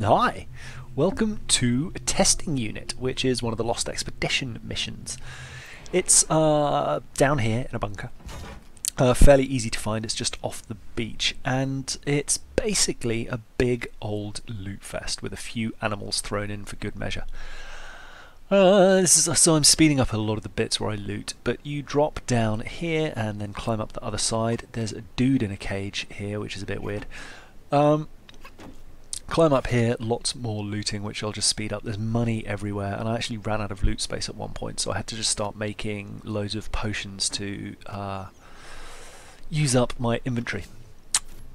Hi, welcome to Testing Unit, which is one of the Lost Expedition missions. It's down here in a bunker, fairly easy to find. It's just off the beach, and it's basically a big old loot fest with a few animals thrown in for good measure. So I'm speeding up a lot of the bits where I loot, but you drop down here and then climb up the other side. There's a dude in a cage here, which is a bit weird. Climb up here, lots more looting, which I'll just speed up. There's money everywhere, and I actually ran out of loot space at one point, so I had to just start making loads of potions to use up my inventory.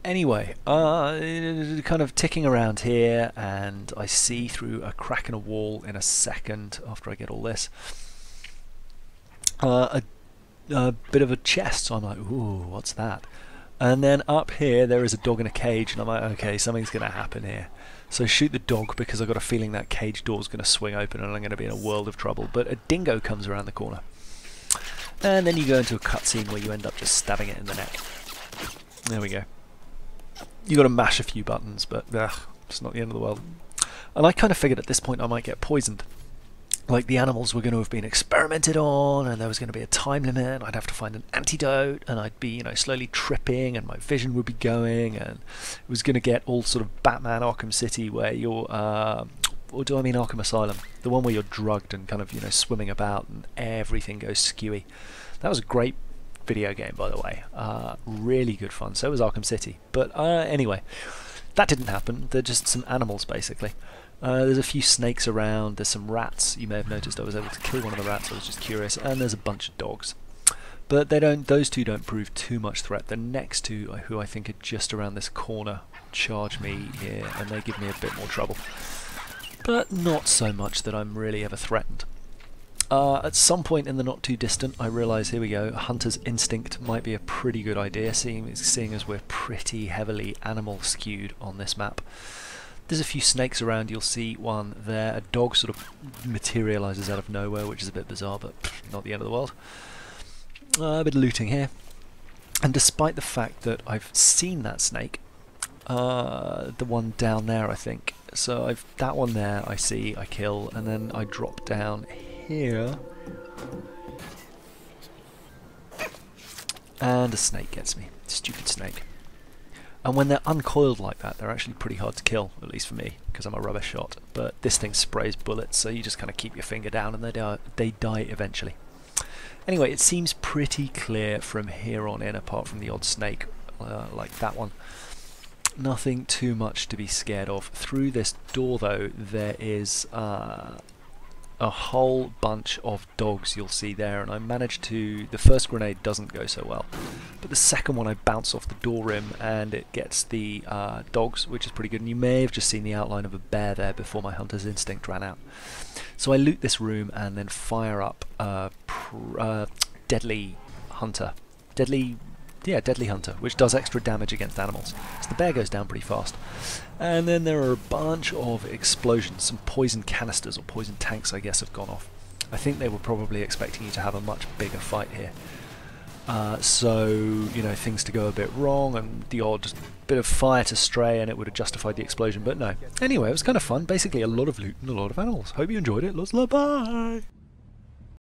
Anyway, kind of ticking around here, and I see through a crack in a wall in a second after I get all this a bit of a chest, so I'm like, ooh, what's that? And then up here there is a dog in a cage, and I'm like, okay, something's going to happen here. So shoot the dog, because I've got a feeling that cage door is going to swing open and I'm going to be in a world of trouble. But a dingo comes around the corner. And then you go into a cutscene where you end up just stabbing it in the neck. There we go. You got to mash a few buttons, but it's not the end of the world. And I kind of figured at this point I might get poisoned. Like the animals were going to have been experimented on, and there was going to be a time limit, and I'd have to find an antidote, and I'd be, slowly tripping, and my vision would be going, and it was going to get all sort of Batman Arkham City, where you're, or do I mean Arkham Asylum? The one where you're drugged and kind of, swimming about, and everything goes skewy. That was a great video game, by the way. Really good fun. So was Arkham City. But anyway, that didn't happen. They're just some animals, basically. There's a few snakes around, there's some rats. You may have noticed I was able to kill one of the rats, I was just curious, and there's a bunch of dogs. But those two don't prove too much threat. The next two, who I think are just around this corner, charge me here, and they give me a bit more trouble. But not so much that I'm really ever threatened. At some point in the not too distant, I realise, here we go, hunter's instinct might be a pretty good idea, seeing as we're pretty heavily animal skewed on this map. There's a few snakes around, you'll see one there. A dog sort of materialises out of nowhere, which is a bit bizarre, but not the end of the world. A bit of looting here. And despite the fact that I've seen that snake, the one down there I think, so that one there I see, I kill, and then I drop down here. And a snake gets me. Stupid snake. And when they're uncoiled like that, they're actually pretty hard to kill, at least for me, because I'm a rubber shot. But this thing sprays bullets, so you just kind of keep your finger down and they die eventually. Anyway, it seems pretty clear from here on in, apart from the odd snake, like that one. Nothing too much to be scared of. Through this door, though, there is a whole bunch of dogs you'll see there, and I managed to... The first grenade doesn't go so well, but the second one I bounce off the door rim and it gets the dogs, which is pretty good, and you may have just seen the outline of a bear there before my hunter's instinct ran out. So I loot this room and then fire up Deadly Hunter. Deadly Hunter, which does extra damage against animals. So the bear goes down pretty fast. And then there are a bunch of explosions. Some poison canisters, or poison tanks I guess, have gone off. I think they were probably expecting you to have a much bigger fight here. So, things to go a bit wrong and the odd bit of fire to stray, and it would have justified the explosion, but no. Anyway, it was kind of fun. Basically a lot of loot and a lot of animals. Hope you enjoyed it. Lots of love. Bye!